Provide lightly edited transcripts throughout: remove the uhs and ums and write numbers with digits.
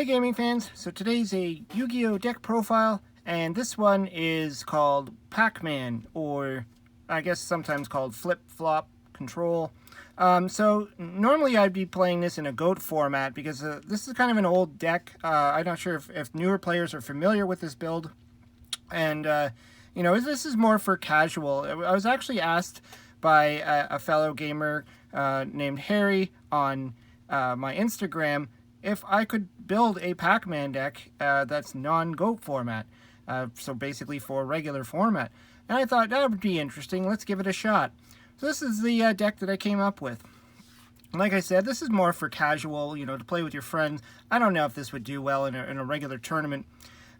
Hey gaming fans, so today's a Yu-Gi-Oh deck profile, and this one is called Pac-Man, or I guess sometimes called Flip-Flop Control. So normally I'd be playing this in a GOAT format because this is kind of an old deck. I'm not sure if newer players are familiar with this build, and this is more for casual. I was actually asked by a fellow gamer named Harry on my Instagram if I could build a Pac-Man deck that's non-GOAT format, so basically for regular format. And I thought that would be interesting. Let's give it a shot. So this is the deck that I came up with. Like I said, this is more for casual, to play with your friends. I don't know if this would do well in a regular tournament.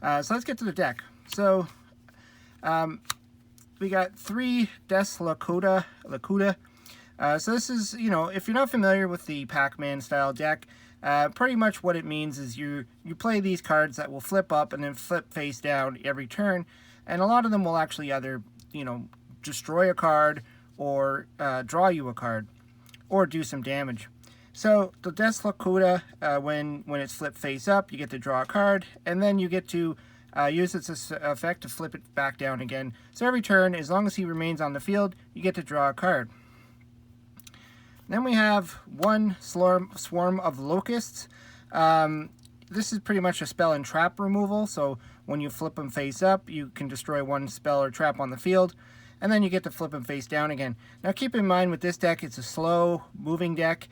So let's get to the deck. So we got 3 Des Locuta. So this is, if you're not familiar with the Pac-Man style deck, pretty much what it means is you play these cards that will flip up and then flip face down every turn, and a lot of them will actually either, destroy a card or draw you a card or do some damage. So the Des Locuta, when it's flipped face up, you get to draw a card, and then you get to use its effect to flip it back down again. So every turn, as long as he remains on the field, you get to draw a card. Then we have 1 Swarm of Locusts. This is pretty much a spell and trap removal, so when you flip them face up, you can destroy 1 spell or trap on the field, and then you get to flip them face down again. Now keep in mind with this deck, it's a slow moving deck,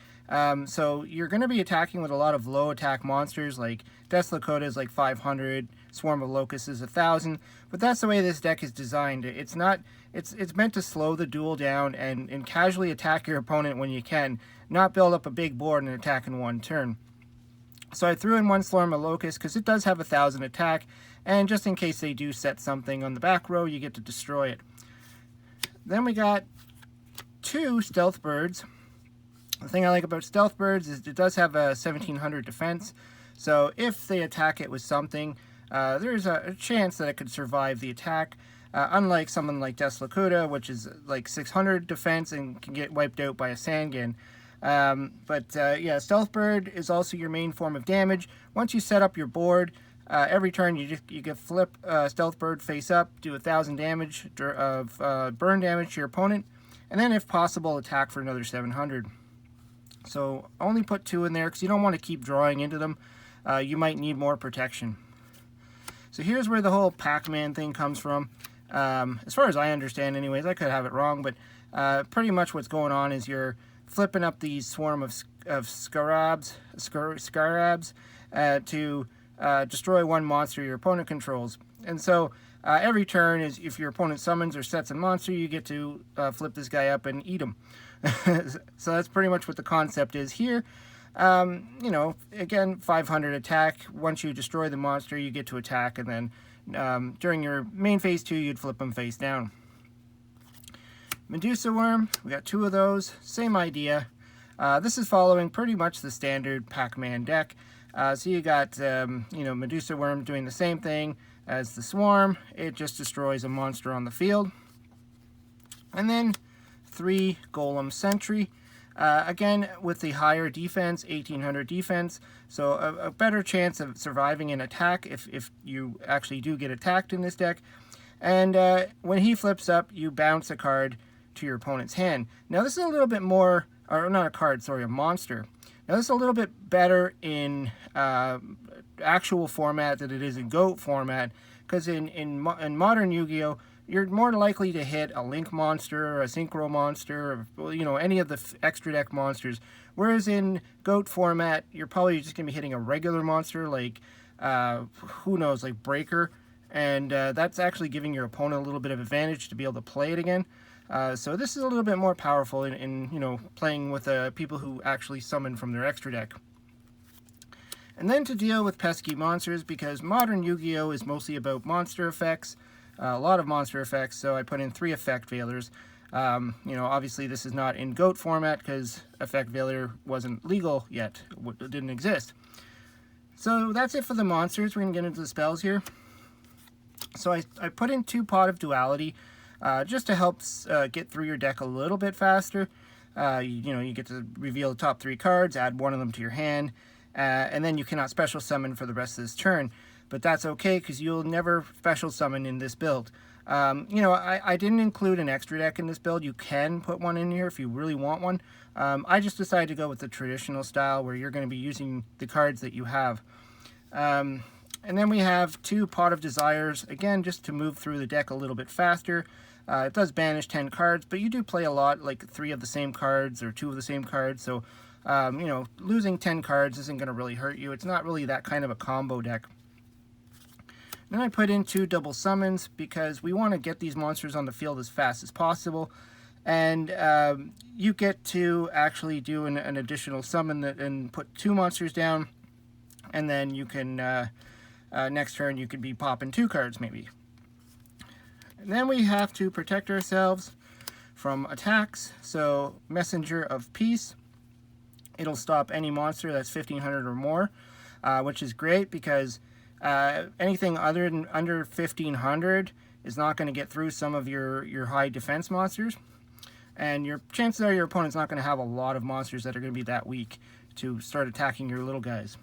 so you're going to be attacking with a lot of low attack monsters, like Des Locuta is like 500, Swarm of Locusts is 1,000, but that's the way this deck is designed. It's meant to slow the duel down and casually attack your opponent when you can, not build up a big board and attack in one turn. So I threw in 1 Swarm of Locusts because it does have 1,000 attack, and just in case they do set something on the back row, you get to destroy it. Then we got 2 Stealth Birds. The thing I like about Stealth Birds is it does have a 1,700 defense, so if they attack it with something, there's a chance that it could survive the attack. Unlike someone like Des Locuta, which is like 600 defense and can get wiped out by a Sandgan. Yeah, Stealth Bird is also your main form of damage. Once you set up your board, every turn you can flip Stealth Bird face up, do 1,000 damage of burn damage to your opponent, and then if possible attack for another 700. So only put 2 in there because you don't want to keep drawing into them. You might need more protection. So here's where the whole Pac-Man thing comes from. As far as I understand anyways, I could have it wrong, but pretty much what's going on is you're flipping up these swarm of scarabs to destroy 1 monster your opponent controls. And so every turn, is if your opponent summons or sets a monster, you get to flip this guy up and eat him. So that's pretty much what the concept is here. Again, 500 attack. Once you destroy the monster, you get to attack, and then during your main phase 2, you'd flip them face down. Medusa Worm, we got 2 of those, same idea. This is following pretty much the standard Pac-Man deck. So you got, Medusa Worm doing the same thing as the Swarm. It just destroys a monster on the field. And then 3 Golem Sentry. Again, with the higher defense, 1,800 defense, so a better chance of surviving an attack if you actually do get attacked in this deck. And when he flips up, you bounce a card to your opponent's hand. Now this is a little bit more, or not a card, sorry, a monster. Now this is a little bit better in actual format than it is in GOAT format, because in modern Yu-Gi-Oh! You're more likely to hit a Link monster, or a Synchro monster, or any of the extra deck monsters. Whereas in GOAT format, you're probably just going to be hitting a regular monster like, who knows, like Breaker. And that's actually giving your opponent a little bit of advantage to be able to play it again. So this is a little bit more powerful in playing with people who actually summon from their extra deck. And then to deal with pesky monsters, because modern Yu-Gi-Oh! Is mostly about monster effects. A lot of monster effects, so I put in 3 effect veilers. Obviously this is not in GOAT format because effect veiler wasn't legal yet. It didn't exist. So that's it for the monsters. We're going to get into the spells here. So I put in 2 Pot of Duality just to help get through your deck a little bit faster. You get to reveal the top 3 cards, add 1 of them to your hand, and then you cannot special summon for the rest of this turn. But that's okay, because you'll never special summon in this build. You know, I didn't include an extra deck in this build. You can put one in here if you really want one. I just decided to go with the traditional style, where you're going to be using the cards that you have. And then we have 2 Pot of Desires, again, just to move through the deck a little bit faster. It does banish 10 cards, but you do play a lot, like 3 of the same cards or 2 of the same cards, so, you know, losing 10 cards isn't going to really hurt you. It's not really that kind of a combo deck. Then I put in 2 double summons, because we want to get these monsters on the field as fast as possible. And you get to actually do an additional summon and put 2 monsters down. And then you can, next turn, you could be popping 2 cards maybe. And then we have to protect ourselves from attacks. So Messenger of Peace. It'll stop any monster that's 1500 or more, which is great, because anything other than under 1500 is not going to get through some of your high defense monsters, and your chances are your opponent's not going to have a lot of monsters that are going to be that weak to start attacking your little guys.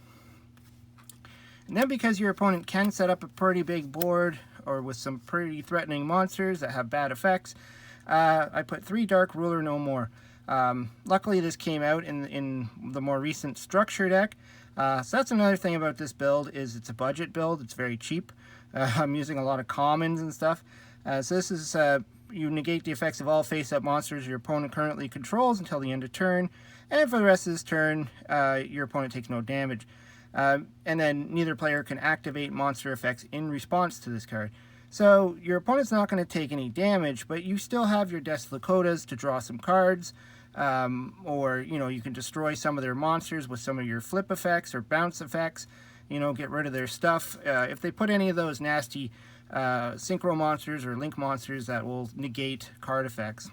And then, because your opponent can set up a pretty big board or with some pretty threatening monsters that have bad effects, I put 3 Dark Ruler No More. Luckily this came out in the more recent structure deck. So that's another thing about this build, is it's a budget build. It's very cheap. I'm using a lot of commons and stuff. So this is, you negate the effects of all face-up monsters your opponent currently controls until the end of turn. And for the rest of this turn, your opponent takes no damage. And then neither player can activate monster effects in response to this card. So your opponent's not going to take any damage, but you still have your Locusts to draw some cards. Or, you know, you can destroy some of their monsters with some of your flip effects or bounce effects, you know, get rid of their stuff. If they put any of those nasty synchro monsters or link monsters, that will negate card effects.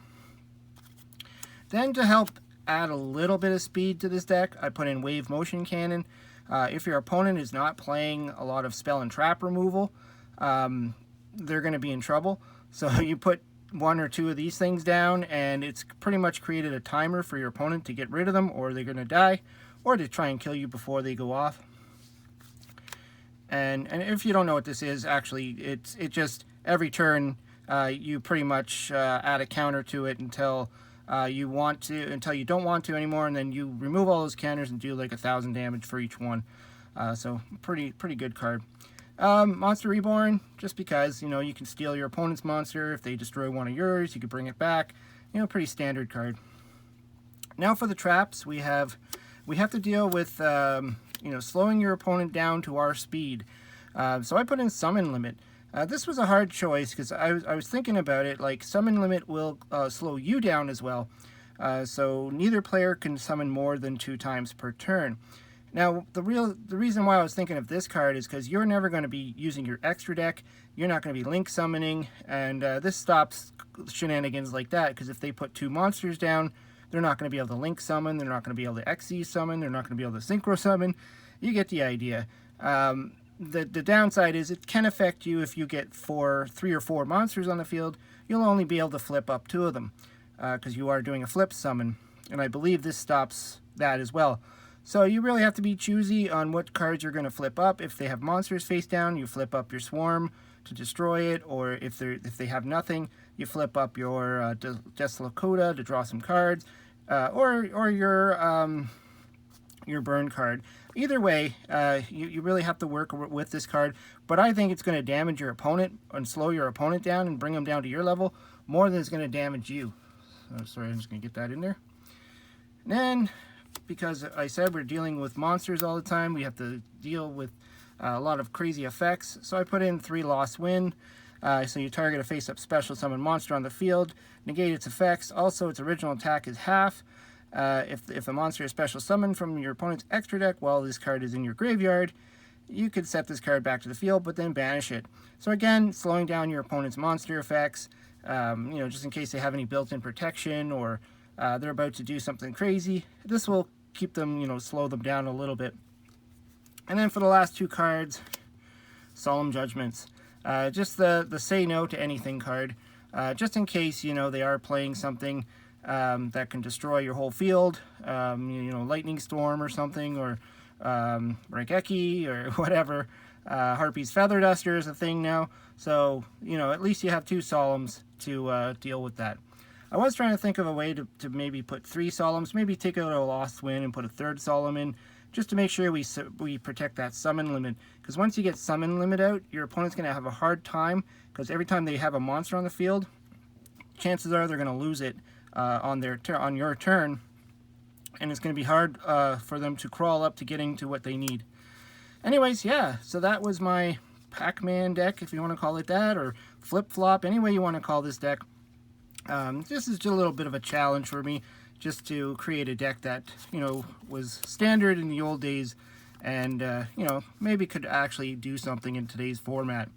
Then, to help add a little bit of speed to this deck, I put in Wave Motion Cannon. If your opponent is not playing a lot of spell and trap removal, they're going to be in trouble. So you put 1 or 2 of these things down, and it's pretty much created a timer for your opponent to get rid of them, or they're going to die, or to try and kill you before they go off. And if you don't know what this is, actually, it just, every turn, you pretty much add a counter to it until you want to, until you don't want to anymore, and then you remove all those counters and do like 1,000 damage for each one. So pretty good card. Monster Reborn, just because, you know, you can steal your opponent's monster. If they destroy one of yours, you can bring it back. You know, pretty standard card. Now for the traps, we have to deal with, you know, slowing your opponent down to our speed. So I put in Summon Limit. This was a hard choice, because I was thinking about it, like, Summon Limit will slow you down as well. So neither player can summon more than 2 times per turn. Now, the reason why I was thinking of this card is because you're never going to be using your extra deck. You're not going to be link summoning, and this stops shenanigans like that, because if they put 2 monsters down, they're not going to be able to link summon, they're not going to be able to XZ summon, they're not going to be able to synchro summon. You get the idea. The downside is it can affect you if you get 3 or 4 monsters on the field. You'll only be able to flip up 2 of them, because you are doing a flip summon, and I believe this stops that as well. So you really have to be choosy on what cards you're going to flip up. If they have monsters face down, you flip up your Swarm to destroy it, or if they have nothing, you flip up your Locusts to draw some cards, or your burn card. Either way, you really have to work with this card, but I think it's going to damage your opponent and slow your opponent down and bring them down to your level more than it's going to damage you. Sorry, I'm just going to get that in there. And then, because I said we're dealing with monsters all the time, we have to deal with a lot of crazy effects. So I put in 3 Lost Win. So you target a face-up special summon monster on the field, negate its effects. Also, its original attack is half. If a monster is special summoned from your opponent's extra deck while this card is in your graveyard, you could set this card back to the field, but then banish it. So again, slowing down your opponent's monster effects, you know, just in case they have any built-in protection, or they're about to do something crazy. This will keep them, you know, slow them down a little bit. And then for the last 2 cards, Solemn Judgments. Just the say no to anything card. Just in case, you know, they are playing something that can destroy your whole field. You know, Lightning Storm or something, or Raigeki or whatever. Harpy's Feather Duster is a thing now, so, you know, at least you have 2 Solemns to deal with that. I was trying to think of a way to maybe put 3 Solemns, maybe take out a Lost Wind and put a 3rd Solemn in, just to make sure we protect that summon limit. Because once you get summon limit out, your opponent's going to have a hard time, because every time they have a monster on the field, chances are they're going to lose it on your turn, and it's going to be hard for them to crawl up to getting to what they need. Anyways, yeah, so that was my PACMAN deck, if you want to call it that, or flip-flop, any way you want to call this deck. This is just a little bit of a challenge for me, just to create a deck that, you know, was standard in the old days, and, you know, maybe could actually do something in today's format.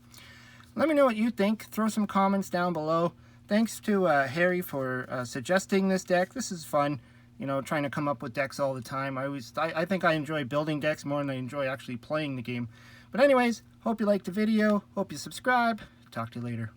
Let me know what you think. Throw some comments down below. Thanks to Harry for suggesting this deck. This is fun. You know, trying to come up with decks all the time. I think I enjoy building decks more than I enjoy actually playing the game. But anyways, hope you liked the video. Hope you subscribe. Talk to you later.